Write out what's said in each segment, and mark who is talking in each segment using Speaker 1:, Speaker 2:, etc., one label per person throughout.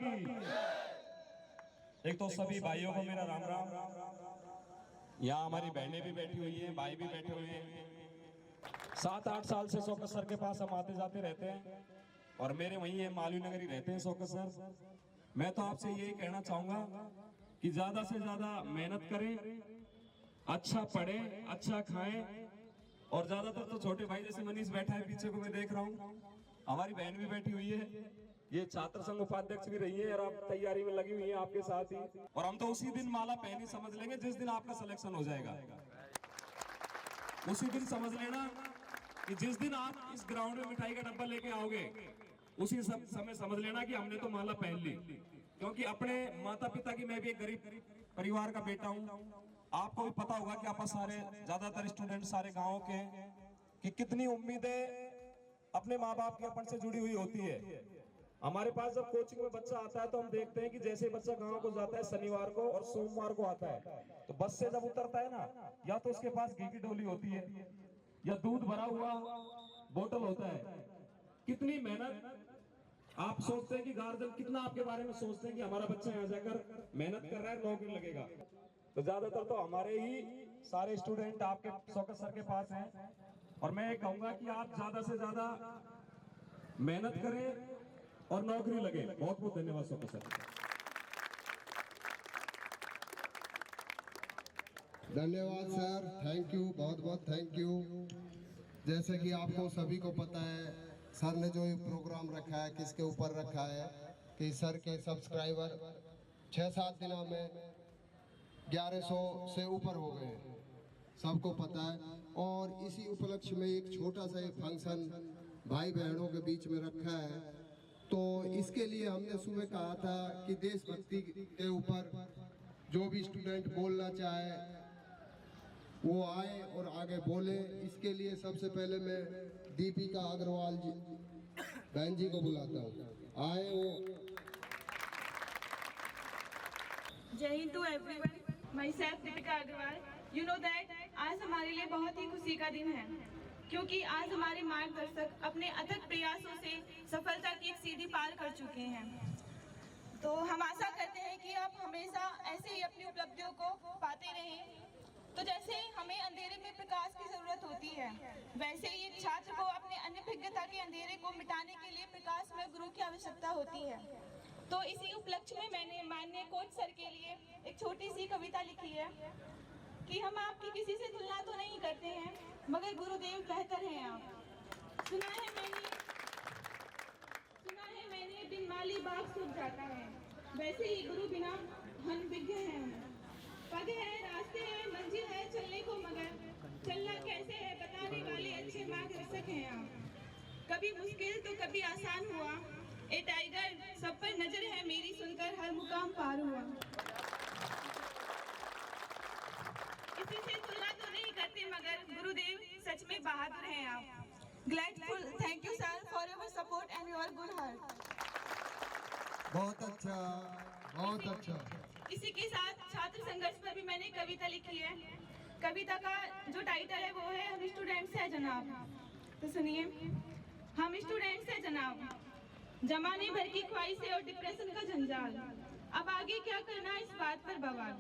Speaker 1: की। एक तो सभी भाइयों को मेरा राम राम। यहाँ हमारी बहनें भी बैठी हुई हैं, भाई भी बैठे हुए हैं। 7-8 साल से शौकत सर के पास हम आते जाते रहते हैं और मेरे वहीं है मालवी नगर ही रहते हैं शौकत सर। मैं तो आपसे यही कहना चाहूंगा कि ज्यादा से ज्यादा मेहनत करें, अच्छा पढ़ें, अच्छा खाएं। और ज्यादातर तो छोटे भाई जैसे मनीष बैठा है पीछे को मैं देख रहा हूँ, हमारी बहन भी बैठी हुई है, ये छात्र संघ उपाध्यक्ष भी रही है और आप तैयारी में लगी हुई है आपके साथ ही। और हम तो उसी दिन माला पहनी समझ लेंगे जिस दिन आपका सिलेक्शन हो जाएगा। उसी दिन समझ लेना कि जिस दिन आप इस ग्राउंड में मिठाई का डब्बा लेके आओगे उसी समय समझ लेना कि हमने तो माला पहन ली। क्योंकि अपने माता पिता की, मैं भी एक गरीब परिवार का बेटा हूँ, आपको भी पता होगा कि आप सारे ज्यादातर स्टूडेंट सारे गाँव के कि कितनी उम्मीदें अपने माँ बाप के अपन से जुड़ी हुई होती है। हमारे पास जब कोचिंग में बच्चा आता है तो हम देखते हैं कि जैसे बच्चा गांव को जाता है शनिवार को और सोमवार को आता है तो बस से जब उतरता है ना, या तो उसके पास घी की डोली होती है या दूध भरा हुआ बोतल होता है। कितनी मेहनत। आप सोचते हैं कि गार्जियन कितना आपके बारे में सोचते हैं कि हमारा बच्चा यहाँ जाकर मेहनत कर रहा है, नौकरी लगेगा। तो ज्यादातर तो हमारे ही सारे स्टूडेंट आपके शौकत सर के पास हैं और मैं ये कहूंगा कि आप ज्यादा से ज्यादा मेहनत करें और नौकरी लगे। बहुत बहुत धन्यवाद शौकत सर।
Speaker 2: धन्यवाद सर, थैंक यू, बहुत बहुत थैंक यू। जैसे कि आपको सभी को पता है सर ने जो ये प्रोग्राम रखा है किसके ऊपर रखा है कि सर के सब्सक्राइबर 6-7 दिनों में 1100 से ऊपर हो गए, सबको पता है। और इसी उपलक्ष्य में एक छोटा सा फंक्शन भाई बहनों के बीच में रखा है। तो इसके लिए हमने सुबह कहा था कि देशभक्ति के ऊपर जो भी स्टूडेंट बोलना चाहे वो आए और आगे बोले। इसके लिए सबसे पहले मैं दीपिका अग्रवाल जी बहन जी को बुलाता हूँ, आए वो।
Speaker 3: Jai Hind to everyone, myself Deepika Agarwal. You know that आज हमारे लिए बहुत ही खुशी का दिन है क्योंकि आज हमारे मार्गदर्शक अपने अथक प्रयासों से सफलता की एक सीढ़ी पार कर चुके हैं। तो हम आशा करते हैं कि आप हमेशा ऐसे ही अपनी उपलब्धियों को पाते रहें। तो जैसे हमें अंधेरे में प्रकाश की जरूरत होती है, वैसे ही एक छात्र को अपने अनभिज्ञता के अंधेरे को मिटाने के लिए प्रकाश में गुरु की आवश्यकता होती है। तो इसी उपलक्ष्य में मैंने माननीय कोच सर के लिए एक छोटी सी कविता लिखी है कि हम आपकी किसी से तुलना तो नहीं करते हैं मगर गुरुदेव बेहतर हैं आप। सुना है मैंने बिन माली बाग सूख जाता है, वैसे ही गुरु बिना अनभिज्ञ हैं। पग है, रास्ते हैं, मंजिल है चलने को मगर चलना कैसे है बताने वाले अच्छे मार्गदर्शक हैं आप। कभी मुश्किल तो कभी आसान हुआ, ए टाइगर सब पर नजर है मेरी, सुनकर हर मुकाम पार हुआ। किसी से तुलना तो नहीं करते मगर गुरुदेव सच में बहादुर हैं आप। Gladful, thank you sir for your support and your good heart.
Speaker 2: बहुत अच्छा, बहुत अच्छा।
Speaker 3: इसी के साथ छात्र संघर्ष पर भी मैंने कविता लिखी है। कविता का जो टाइटल है वो है हम स्टूडेंट्स हैं जनाब। तो सुनिए, हम स्टूडेंट्स हैं जनाब, जमाने भर की ख्वाहिशें और डिप्रेशन का जंजाल, अब आगे क्या करना इस बात पर बवाल।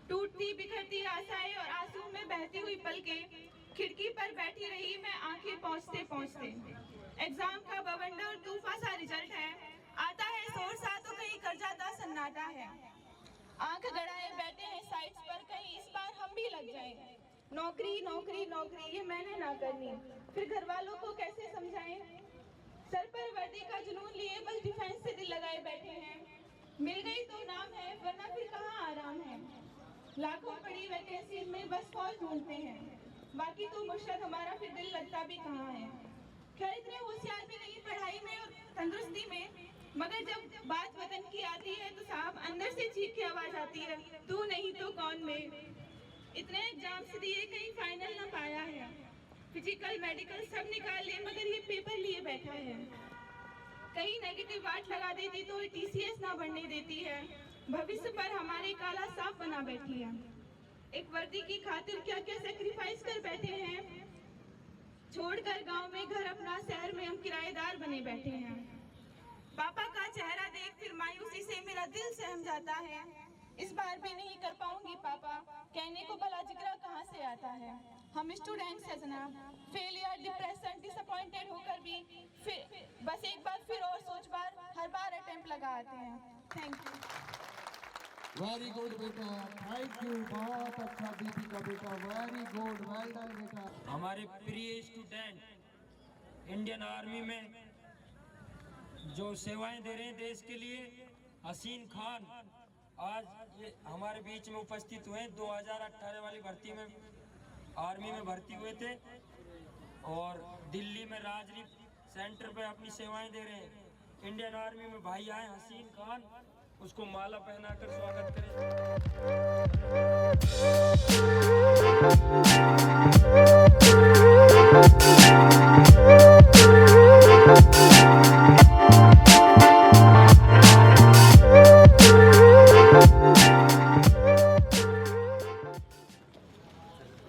Speaker 3: टूटती बिखरती आशाएं और आंसू में बहती हुई पलकें, खिड़की पर बैठी रही मैं आंखें पहुंचते पहुंचते। एग्जाम का बवंडर और तूफान सा रिजल्ट है, आता है शोर सा तो कहीं कर जाता सन्नाटा है। आंख गड़ाए बैठे हैं साइट्स पर, कहीं इस बार हम भी लग जाएं। नौकरी नौकरी नौकरी ये मैंने ना करनी, फिर घर वालों को कैसे समझाएं। सर पर वर्दी का जुनून लिए बस डिफेंस से दिल लगाए बैठे हैं। मिल गई तो नाम है वरना फिर कहाँ आराम है। लाखों पड़ी वैकेंसी में बस फौज ढूंढते हैं, बाकी तो मुर्शद हमारा फिर दिल लगता भी कहाँ है। खैर इतने होशियार भी नहीं पढ़ाई में और तंदुरुस्ती में, मगर जब बात वतन की आती है तो साहब अंदर से चीख की आवाज आती है, तू नहीं तो कौन में। इतने एग्जाम से दिए कहीं फाइनल ना पाया है, फिजिकल मेडिकल सब निकाल लिए मगर ये पेपर लिए बैठा है। कहीं नेगेटिव बात लगा देती तो टीसीएस ना बढ़ने देती है, भविष्य पर हमारे काला सांप बना बैठी है। एक वर्दी की खातिर क्या क्या सेक्रीफाइस कर बैठे हैं, छोड़कर गांव में घर अपना शहर में हम किराएदार बने बैठे हैं। पापा का चेहरा देख फिर मायूसी दिल सहम जाता है। इस बार भी नहीं कर पाऊंगी पापा, कहने को भला जिगरा कहाँ से आता है। हम स्टूडेंट्स हैं जनाब, फेलियर, डिप्रेशन, डिसअपॉइंटेड होकर भी फिर बस एक बार फिर और सोच बार हर बार अटेम्प्ट लगा आते हैं। Thank you.
Speaker 2: वेरी गुड बेटा, थैंक यू, बहुत अच्छा दीपिका बेटा, वेरी गुड, वेल डन बेटा।
Speaker 4: हमारे प्रिय स्टूडेंट इंडियन आर्मी में जो सेवाएं दे रहे हैं देश के लिए, हसीन खान आज ये हमारे बीच में उपस्थित हुए। 2018 वाली भर्ती में आर्मी में भर्ती हुए थे और दिल्ली में राजरी सेंटर पे अपनी सेवाएं दे रहे हैं। इंडियन आर्मी में भाई आए हसीन खान, उसको माला पहनाकर स्वागत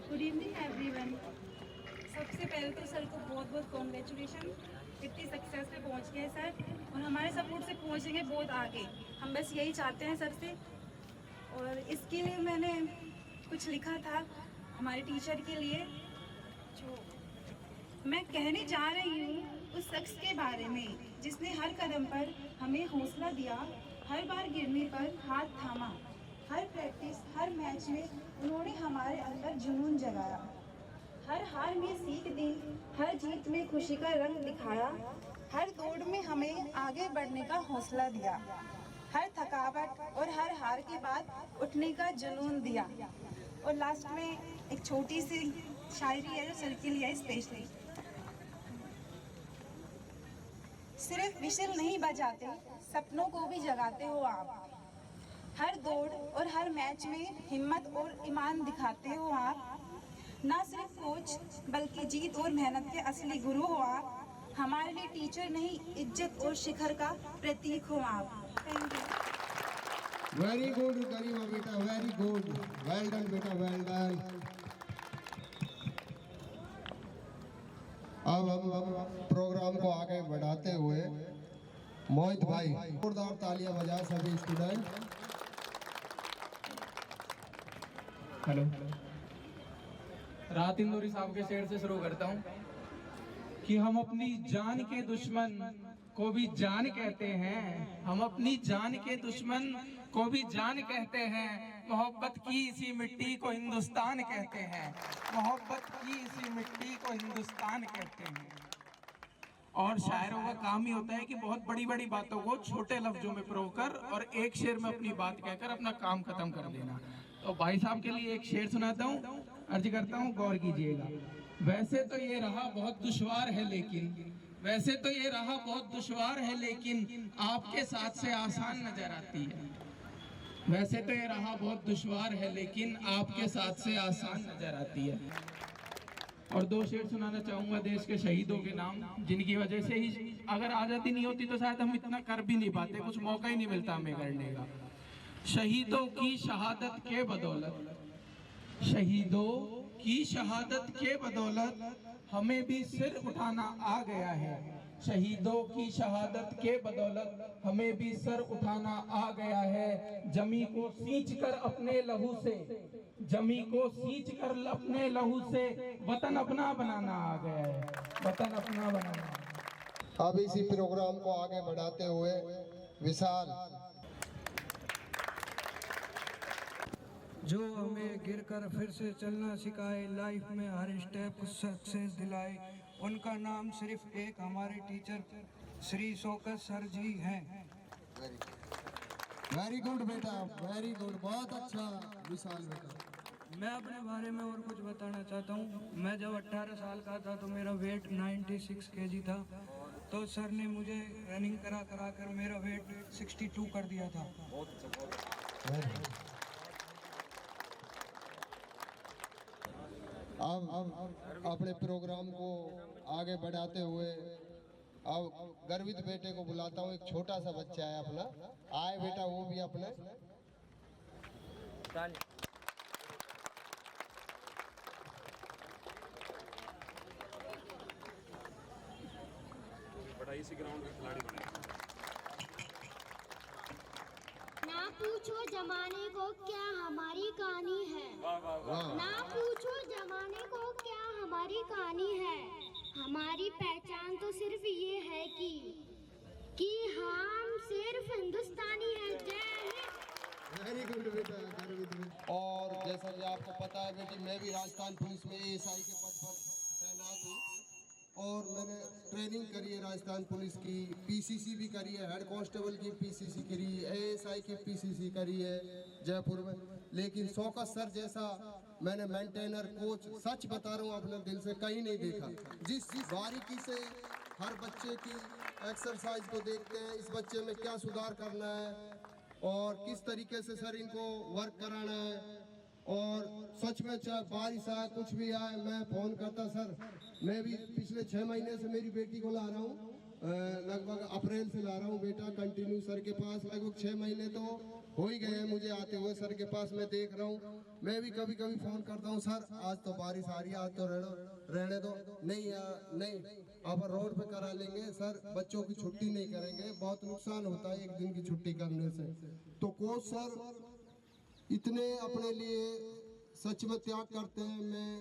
Speaker 5: गुड इवनिंग एवरीवन। सबसे पहले तो सर को बहुत बहुत कॉन्ग्रेचुलेशन, इतनी सक्सेस पे पहुंच गए सर, और हमारे सपोर्ट से पहुंचेंगे बहुत आगे। हम बस यही चाहते हैं सर से। और इसके लिए मैंने कुछ लिखा था हमारे टीचर के लिए, जो मैं कहने जा रही हूँ उस शख्स के बारे में जिसने हर कदम पर हमें हौसला दिया, हर बार गिरने पर हाथ थामा, हर प्रैक्टिस हर मैच में उन्होंने हमारे अंदर जुनून जगाया, हर हार में सीख दी, हर जीत में खुशी का रंग दिखाया, हर दौड़ में हमें आगे बढ़ने का हौसला दिया, हर थकावट और हर हार के बाद उठने का जुनून दिया। और लास्ट में एक छोटी सी शायरी है जो सर के लिए है स्पेशली। सिर्फ विशल नहीं बजाते, सपनों को भी जगाते हो आप, हर दौड़ और हर मैच में हिम्मत और ईमान दिखाते हो आप, ना सिर्फ कोच बल्कि जीत और मेहनत के असली गुरु हो आप, हमारे लिए टीचर नहीं इज्जत और शिखर का प्रतीक हो आप। Thank you.
Speaker 2: वेरी गुड गरिमा बेटा, वेरी गुड, वेल डन बेटा, वेल डन। अब हम प्रोग्राम को आगे बढ़ाते हुए मोहित भाई, जोरदार तालियां बजाएं सभी स्टूडेंट।
Speaker 6: हेलो, रात इंदौरी साहब के शेर से शुरू करता हूँ कि हम अपनी जान के दुश्मन को भी जान कहते हैं, हम अपनी जान के दुश्मन को भी जान कहते हैं, मोहब्बत की इसी मिट्टी को हिंदुस्तान कहते हैं, मोहब्बत की इसी मिट्टी को हिंदुस्तान कहते हैं। और शायरों का काम ही होता है कि बहुत बड़ी बड़ी बातों को छोटे लफ्जों में परोकर और एक शेर में अपनी बात कहकर अपना काम खत्म कर देना। तो भाई साहब के लिए एक शेर सुनाता हूँ, अर्ज करता हूँ गौर कीजिएगा। वैसे तो ये राह बहुत दुश्वार है लेकिन, वैसे तो ये राह बहुत दुश्वार है लेकिन आपके साथ से आसान नजर आती है, वैसे तो ये राह बहुत दुश्वार है लेकिन आपके साथ से आसान नजर आती है। और दो शेर सुनाना चाहूंगा देश के शहीदों के नाम, जिनकी वजह से ही अगर आजादी नहीं होती तो शायद हम इतना कर भी नहीं पाते, कुछ मौका ही नहीं मिलता हमें करने का। शहीदों की शहादत के बदौलत, शहीदों की शहादत के बदौलत हमें भी सिर उठाना आ गया है, शहीदों की शहादत के बदौलत हमें भी सर उठाना आ गया है। जमी को सींच कर अपने लहू से, जमी को सींच कर अपने लहू से वतन अपना बनाना आ गया है, वतन अपना बनाना।
Speaker 2: अब इसी प्रोग्राम को आगे बढ़ाते हुए विशाल,
Speaker 7: जो हमें गिरकर फिर से चलना सिखाए, लाइफ में हर स्टेप सक्सेस दिलाए, उनका नाम सिर्फ एक हमारे टीचर श्री शौकत सर जी हैं।
Speaker 2: वेरी गुड बेटा, वेरी गुड, बहुत अच्छा विशाल बेटा।
Speaker 7: मैं अपने बारे में और कुछ बताना चाहता हूँ। मैं जब 18 साल का था तो मेरा वेट 96 केजी था, तो सर ने मुझे रनिंग करा कर मेरा वेट 62 कर दिया था।
Speaker 2: अब अपने प्रोग्राम को आगे बढ़ाते हुए अब गर्वित बेटे को बुलाता हूँ। एक छोटा सा बच्चा है अपना, आए बेटा वो भी अपने।
Speaker 1: बड़ा इसी ग्राउंड का खिलाड़ी बने।
Speaker 8: पूछो जमाने को क्या हमारी कहानी है, ना पूछो जमाने को क्या हमारी कहानी है। हमारी पहचान तो सिर्फ ये है कि हम सिर्फ हिंदुस्तानी हैं। जय हिंद।
Speaker 2: वेरी गुड बेटा, very good। और जैसा कि आपको पता है बेटी, मैं भी राजस्थान पुलिस में एएसआई के पद पर तैनात हूँ और मैंने ट्रेनिंग करी है राजस्थान पुलिस की, पीसीसी भी करी है, हेड कांस्टेबल की पीसीसी करी, एएसआई की पीसीसी करी है जयपुर में। लेकिन शौकत सर जैसा मैंने मेंटेनर कोच, सच बता रहा हूँ अपने दिल से, कहीं नहीं देखा। जिस बारीकी से हर बच्चे की एक्सरसाइज को देखते हैं, इस बच्चे में क्या सुधार करना है और किस तरीके से सर इनको वर्क कराना है। और सच में चाहे बारिश आए कुछ भी आए, मैं फोन करता सर। मैं भी पिछले 6 महीने से मेरी बेटी को ला रहा हूँ, लगभग अप्रैल से ला रहा हूँ बेटा कंटिन्यू सर के पास। लगभग 6 महीने तो हो ही गए हैं मुझे आते हुए सर के पास, मैं देख रहा हूँ। मैं भी कभी कभी फोन करता हूँ, सर आज तो बारिश आ रही है, आज तो रहने दो। नहीं अब रोड पे करा लेंगे सर, बच्चों की छुट्टी नहीं करेंगे, बहुत नुकसान होता है एक दिन की छुट्टी करने से। तो कोच सर इतने अपने लिए सच में त्याग करते हैं। मैं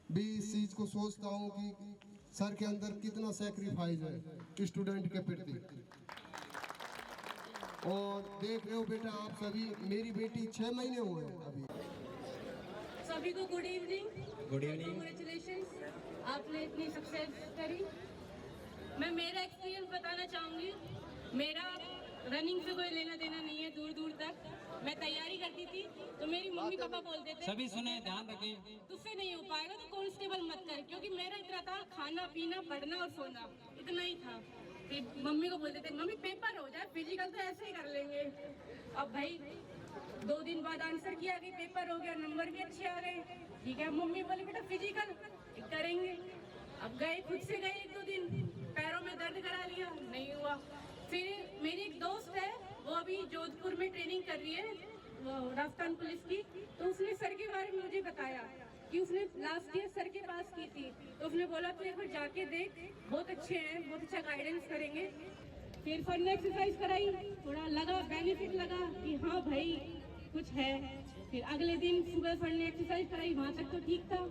Speaker 2: भी इस चीज को सोचता हूँ कि सर के अंदर कितना सैक्रिफाइस है स्टूडेंट के प्रति। और देख रहे हो बेटा आप सभी, मेरी बेटी 6 महीने हुए हैं अभी।
Speaker 5: सभी को गुड इवनिंग। कांग्रेचुलेशंस, आपने इतनी सक्सेस करी। मैं मेरा एक्सपीरियंस बताना चाहूँगी। मेरा रनिंग से कोई लेना देना नहीं है दूर दूर तक। मैं तैयारी करती थी तो मेरी मम्मी पापा बोलते थे
Speaker 4: सभी सुने, ध्यान रखें,
Speaker 5: तुझसे नहीं हो पाएगा तो कांस्टेबल मत कर, क्योंकि मेरा इतना था खाना पीना पढ़ना और सोना, इतना ही था। फिर मम्मी को बोलते थे मम्मी पेपर हो जाए, फिजिकल तो ऐसे ही कर लेंगे। अब भाई 2 दिन बाद आंसर किया कि पेपर हो गया, नंबर भी अच्छे आ गए। ठीक है, मम्मी बोली बेटा फिजिकल करेंगे। अब गए, खुद से गए 1-2 दिन, पैरों में दर्द करा लिया, नहीं हुआ। फिर मेरी एक दोस्त है, वो अभी जोधपुर में ट्रेनिंग कर रही है राजस्थान पुलिस की, तो उसने सर के बारे में मुझे बताया कि उसने लास्ट ईयर सर के पास की थी। तो उसने बोला तो एक बार जाके देख, बहुत अच्छे हैं, बहुत अच्छा गाइडेंस करेंगे। फिर सर ने एक्सरसाइज कराई, थोड़ा लगा बेनिफिट लगा कि हाँ भाई कुछ है। फिर अगले दिन सुबह सर ने एक्सरसाइज कराई, वहाँ तक तो ठीक था।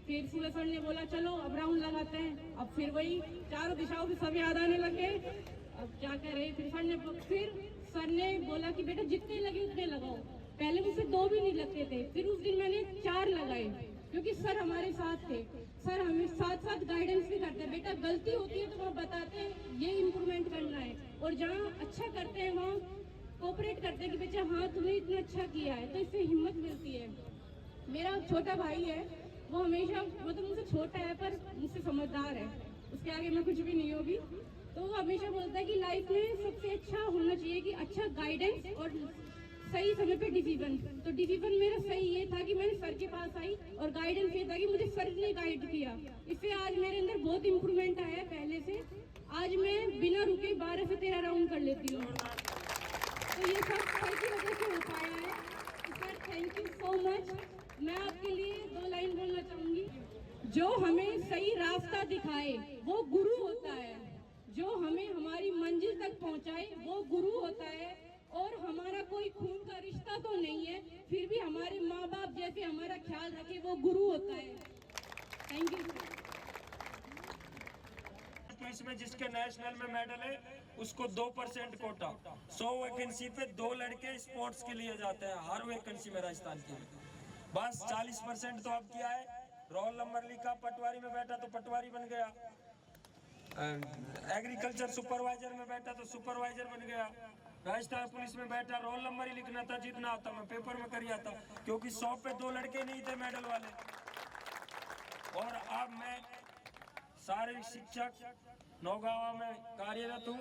Speaker 5: फिर सुबह सर ने बोला चलो अब राउंड लगाते हैं। अब फिर वही चारों दिशाओं से सब याद आने लगे। अब क्या करें, फिर सर ने बोला कि बेटा जितने लगे उतने लगाओ। पहले मुझसे 2 भी नहीं लगते थे, फिर उस दिन मैंने 4 लगाए, क्योंकि सर हमारे साथ थे। सर हमें साथ साथ गाइडेंस भी करते हैं, बेटा गलती होती है तो वो बताते हैं ये इम्प्रूवमेंट करना है, और जहाँ अच्छा करते हैं वहाँ कोऑपरेट करते हैं कि बेटा हाँ तुमने इतना अच्छा किया है, तो इससे हिम्मत मिलती है। मेरा छोटा भाई है, वो हमेशा मतलब मुझसे छोटा है पर मुझसे समझदार है, उसके आगे मैं कुछ भी नहीं होगी। तो वो हमेशा बोलता है कि लाइफ में सबसे अच्छा होना चाहिए कि अच्छा गाइडेंस और सही समय पे डिसीजन। तो डिसीजन मेरा सही ये था कि मैंने सर के पास आई, और गाइडेंस ये था कि मुझे सर ने गाइड किया। इससे आज मेरे अंदर बहुत इम्प्रूवमेंट आया है पहले से। आज मैं बिना रुके 12 से 13 राउंड कर लेती हूँ। तो ये सब सर की वजह से हो पाया है। Sir thank you so much. मैं आपके लिए 2 लाइन बोलना चाहूँगी। जो हमें सही रास्ता दिखाए वो गुरु होता है, जो हमें हमारी मंजिल तक पहुंचाए वो गुरु होता है। और हमारा कोई खून का रिश्ता तो नहीं है, फिर भी हमारे माँ बाप जैसे हमारा ख्याल रखे वो गुरु होता है। Thank you.
Speaker 4: पुलिस में जिसके नेशनल में मेडल है उसको 2% कोटा, 100 वैकेंसी पे 2 लड़के स्पोर्ट्स के लिए जाते हैं हर वैकेंसी में राजस्थान की। बस 40% तो अब किया है। रोल नंबर लिखा, पटवारी में बैठा तो पटवारी बन गया, एग्रीकल्चर सुपरवाइजर में बैठा तो सुपरवाइजर बन गया, राजस्थान पुलिस में बैठा रोल नंबर ही लिखना था, जितना आता मैं पेपर में कर आता, क्योंकि 100 पे 2 लड़के नहीं थे मेडल वाले। और अब मैं शारीरिक शिक्षक नौगावा में कार्यरत हूँ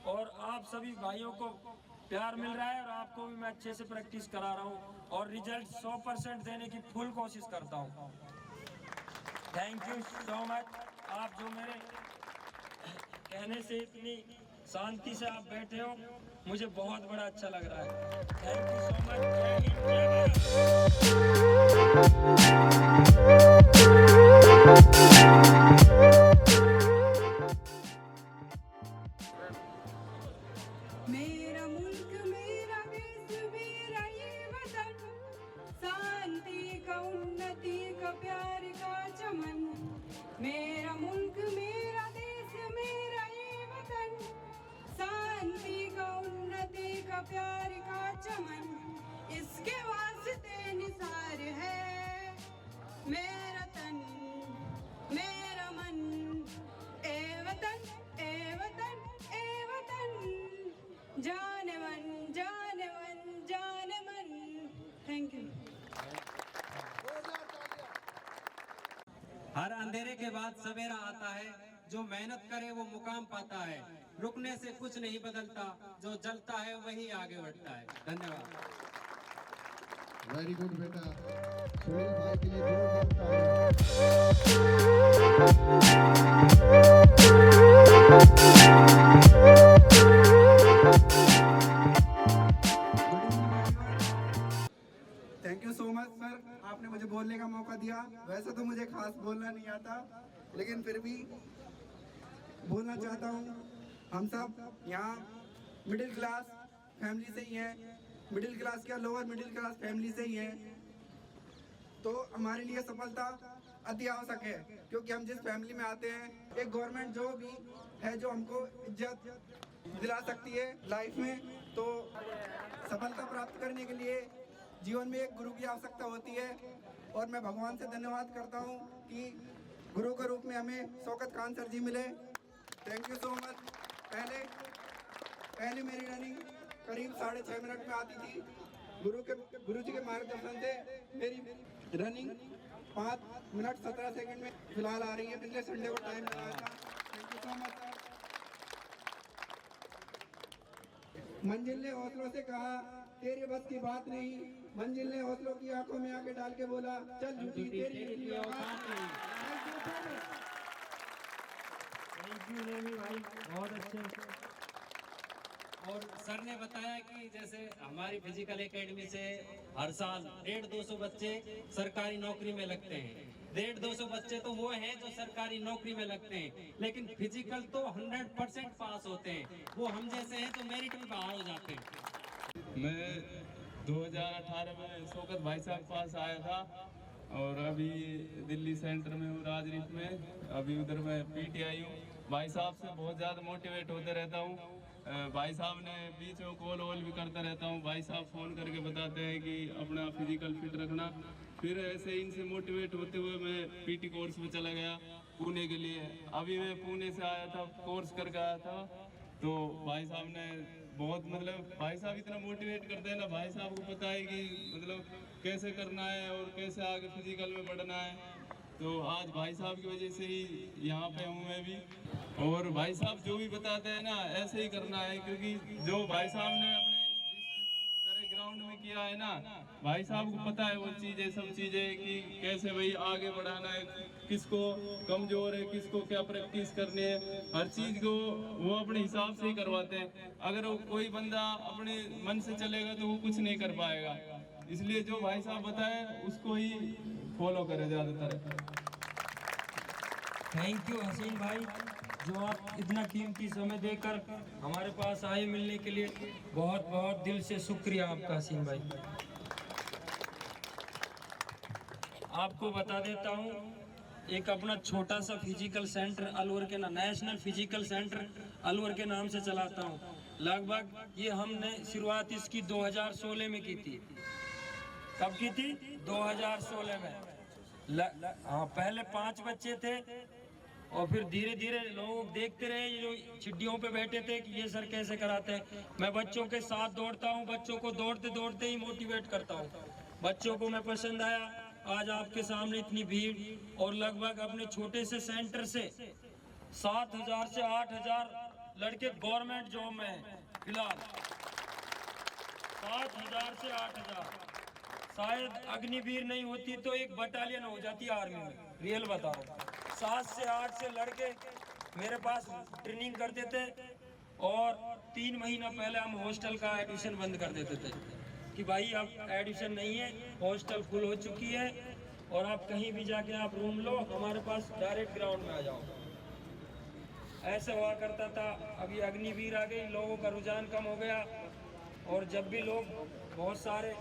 Speaker 4: और आप सभी भाइयों को प्यार मिल रहा है और आपको भी मैं अच्छे से प्रैक्टिस करा रहा हूँ और रिजल्ट 100% देने की फुल कोशिश करता हूँ। Thank you so much. आप जो मेरे कहने से इतनी शांति से आप बैठे हो, मुझे बहुत बड़ा अच्छा लग रहा है। Thank you so much. जय हिंद,
Speaker 9: मेरा मुल्क मेरा देश
Speaker 5: का प्यार का चमन, इसके वास्ते निसार है मेरा तन मेरा मन, ए वतन ए वतन ए वतन, जाने मन जाने मन जाने मन। Thank you.
Speaker 9: हर अंधेरे के बाद सवेरा आता है, जो मेहनत करे वो मुकाम पाता है, रुकने से कुछ नहीं बदलता, जो जलता है वही आगे बढ़ता है। धन्यवाद।
Speaker 2: वेरी गुड बेटा, सुनील भाई के लिए जोरदार
Speaker 10: thank you so much sir, आपने मुझे बोलने का मौका दिया। वैसे तो मुझे खास बोलना नहीं आता, लेकिन फिर भी बोलना चाहता हूँ। हम सब यहाँ मिडिल क्लास फैमिली से ही हैं, मिडिल क्लास क्या लोअर मिडिल क्लास फैमिली से ही हैं, तो हमारे लिए सफलता अति आवश्यक है, क्योंकि हम जिस फैमिली में आते हैं, एक गवर्नमेंट जो भी है जो हमको इज्जत दिला सकती है लाइफ में, तो सफलता प्राप्त करने के लिए जीवन में एक गुरु की आवश्यकता होती है। और मैं भगवान से धन्यवाद करता हूँ कि गुरु के रूप में हमें शौकत खान सर जी मिले। Thank you so much. पहले मेरी रनिंग करीब 6.5 मिनट में आती थी। गुरु जी के मार्गदर्शन से मेरी रनिंग 5 मिनट 17 सेकंड में फिलहाल आ रही है। पिछले संडे को टाइम लगाया था। Thank you so much. मंजिल ने हौसलों से कहा तेरे बस की बात नहीं, मंजिल ने हौसलों की आंखों में आके डाल के बोला चल झूठी तेरी औकात नहीं।
Speaker 4: थैंक यू नेमी भाई, बहुत अच्छे।
Speaker 9: और सर ने बताया कि जैसे हमारी फिजिकल एकेडमी से हर साल 150-200 बच्चे सरकारी नौकरी में लगते हैं। 150-200 बच्चे तो वो हैं जो सरकारी नौकरी में लगते हैं, लेकिन फिजिकल तो 100% पास होते हैं। वो हम जैसे हैं जो मेरिट में बाहर हो जाते हैं।
Speaker 6: मैं 2018 में शौकत भाई साहब के पास आया था और अभी दिल्ली सेंटर में हूँ, राजरीफ में। अभी उधर मैं पीटीआई हूँ। भाई साहब से बहुत ज़्यादा मोटिवेट होते रहता हूँ। भाई साहब ने बीच में कॉल वॉल भी करता रहता हूँ। भाई साहब फ़ोन करके बताते हैं कि अपना फिजिकल फिट रखना। फिर ऐसे इनसे मोटिवेट होते हुए मैं पीटी कोर्स में चला गया पुणे के लिए। अभी मैं पुणे से आया था, कोर्स करके आया था, तो भाई साहब ने बहुत भाई साहब इतना मोटिवेट करते हैं ना। भाई साहब को पता है कि कैसे करना है और कैसे आगे फिजिकल में बढ़ना है। तो आज भाई साहब की वजह से ही यहाँ पे हूँ मैं भी। और भाई साहब जो भी बताते हैं ना ऐसे ही करना है, क्योंकि जो भाई साहब ने अपने जिस तरह ग्राउंड में किया है ना, भाई साहब को पता है वो चीज़ें, सब चीज़ें कि कैसे भाई आगे बढ़ाना है, किसको कमज़ोर है, किसको क्या प्रैक्टिस करनी है, हर चीज़ को वो अपने हिसाब से ही करवाते हैं। अगर वो कोई बंदा अपने मन से चलेगा तो वो कुछ नहीं कर पाएगा। इसलिए जो भाई साहब बताए उसको ही फॉलो करें ज़्यादातर।
Speaker 4: थैंक यू हसीन भाई, जो आप इतना कीमती समय देकर हमारे पास आए मिलने के लिए। बहुत बहुत दिल से शुक्रिया आपका हसीन भाई। आपको बता देता हूँ, एक अपना छोटा सा फिजिकल सेंटर अलवर के नेशनल फिजिकल सेंटर अलवर के नाम से चलाता हूँ। लगभग ये हमने शुरुआत इसकी 2016 में की थी। कब की थी? 2016 में। हाँ, पहले 5 बच्चे थे और फिर धीरे धीरे लोग देखते रहे, ये जो चिड्डियों पे बैठे थे कि ये सर कैसे कराते हैं। मैं बच्चों के साथ दौड़ता हूँ, बच्चों को दौड़ते दौड़ते ही मोटिवेट करता हूँ। बच्चों को मैं पसंद आया। आज आपके सामने इतनी भीड़, और लगभग अपने छोटे से सेंटर से 7,000 से 8,000 लड़के गवर्नमेंट जॉब में हैं फिलहाल। 7,000 से 8,000। शायद अग्निवीर नहीं होती तो एक बटालियन हो जाती आर्मी में। रियल बताओ, 7 से 8 से लड़के मेरे पास ट्रेनिंग करते थे, और 3 महीना पहले हम हॉस्टल का एडमिशन बंद कर देते थे कि भाई अब एडमिशन नहीं है, हॉस्टल फुल हो चुकी है और आप कहीं भी जाके आप रूम लो, हमारे पास डायरेक्ट ग्राउंड में आ जाओ। ऐसे हुआ करता था। अभी अग्निवीर आ गई, लोगों का रुझान कम हो गया, और जब भी लोग, बहुत सारे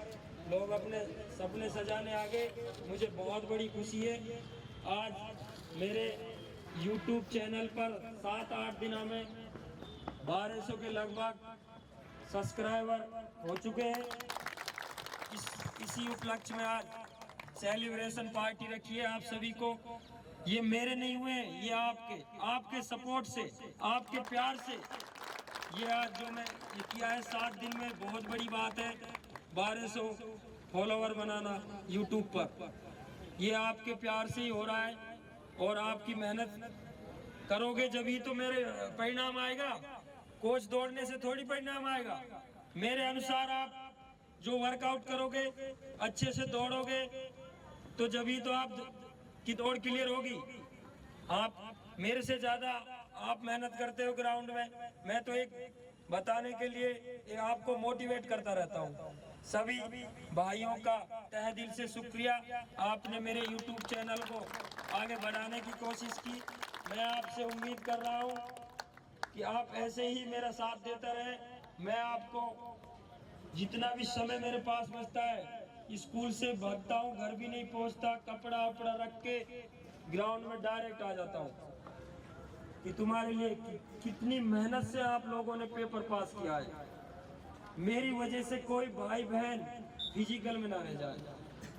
Speaker 4: लोग अपने सपने सजाने आ गए, मुझे बहुत बड़ी खुशी है। आज मेरे YouTube चैनल पर 7-8 दिनों में 1200 के लगभग सब्सक्राइबर हो चुके हैं। इसी उपलक्ष्य में आज सेलिब्रेशन पार्टी रखी है आप सभी को। ये मेरे नहीं हुए, ये आपके सपोर्ट से, आपके प्यार से ये आज जो मैं ये किया है 7 दिन में, बहुत बड़ी बात है। 1200 फॉलोवर बनाना यूट्यूब पर, ये आपके प्यार से ही हो रहा है। और आपकी मेहनत करोगे जभी तो मेरे परिणाम आएगा। कोच दौड़ने से थोड़ी परिणाम आएगा। मेरे अनुसार आप जो वर्कआउट करोगे, अच्छे से दौड़ोगे, तो जभी तो आप की दौड़ क्लियर होगी। आप मेरे से ज्यादा आप मेहनत करते हो ग्राउंड में। मैं तो एक बताने के लिए आपको मोटिवेट करता रहता हूँ। सभी भाइयों का तहे दिल से शुक्रिया, आपने मेरे YouTube चैनल को आगे बढ़ाने की कोशिश की। मैं आपसे उम्मीद कर रहा हूँ कि आप ऐसे ही मेरा साथ देते रहे। मैं आपको जितना भी समय मेरे पास बचता है, स्कूल से भागता हूँ, घर भी नहीं पहुँचता, कपड़ा वपड़ा रख के ग्राउंड में डायरेक्ट आ जाता हूँ कि तुम्हारे लिए कितनी मेहनत से आप लोगों ने पेपर पास किया है। मेरी वजह से कोई भाई बहन फिजिकल में ना रह जाए।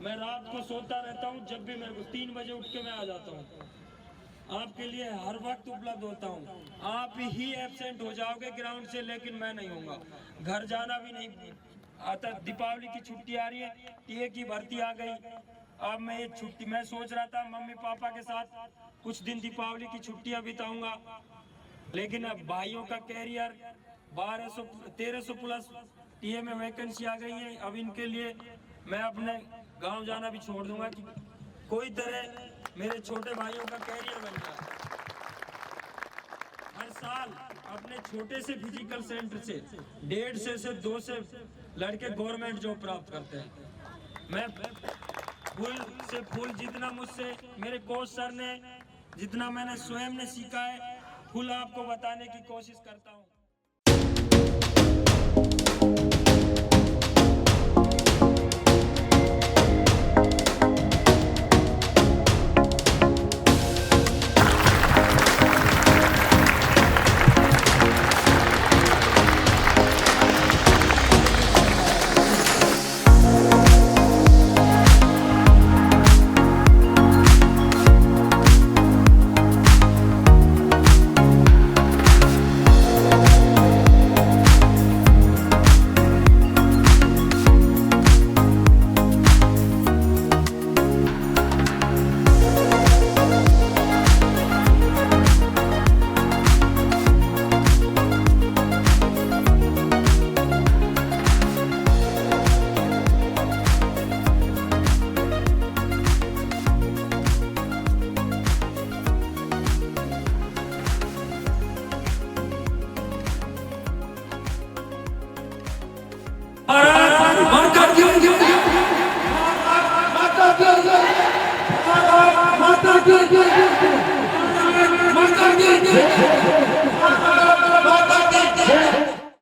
Speaker 4: मैं रात को सोता रहता हूँ, जब भी मेरे को 3 बजे उठ के मैं आ जाता हूँ। आपके लिए हर वक्त उपलब्ध होता हूँ। आप ही एब्सेंट हो जाओगे ग्राउंड से, लेकिन मैं नहीं होऊंगा। घर जाना भी नहीं आता। दीपावली की छुट्टी आ रही है, टीए की भर्ती आ गई। अब मैं ये छुट्टी, मैं सोच रहा था मम्मी पापा के साथ कुछ दिन दीपावली की छुट्टियां बिताऊंगा, लेकिन अब भाइयों का कैरियर 1300 प्लस टीए में वैकेंसी आ गई है। अब इनके लिए मैं अपने गांव जाना भी छोड़ दूंगा कि कोई तरह मेरे छोटे भाइयों का कैरियर बन जाए। हर साल अपने छोटे से फिजिकल सेंटर से 150 से 200 लड़के गवर्नमेंट जॉब प्राप्त करते हैं। मैं फुल से फुल जितना मुझसे मेरे कोच सर ने, जितना मैंने स्वयं ने सीखा है, फुल आपको बताने की कोशिश करता हूँ।
Speaker 11: माता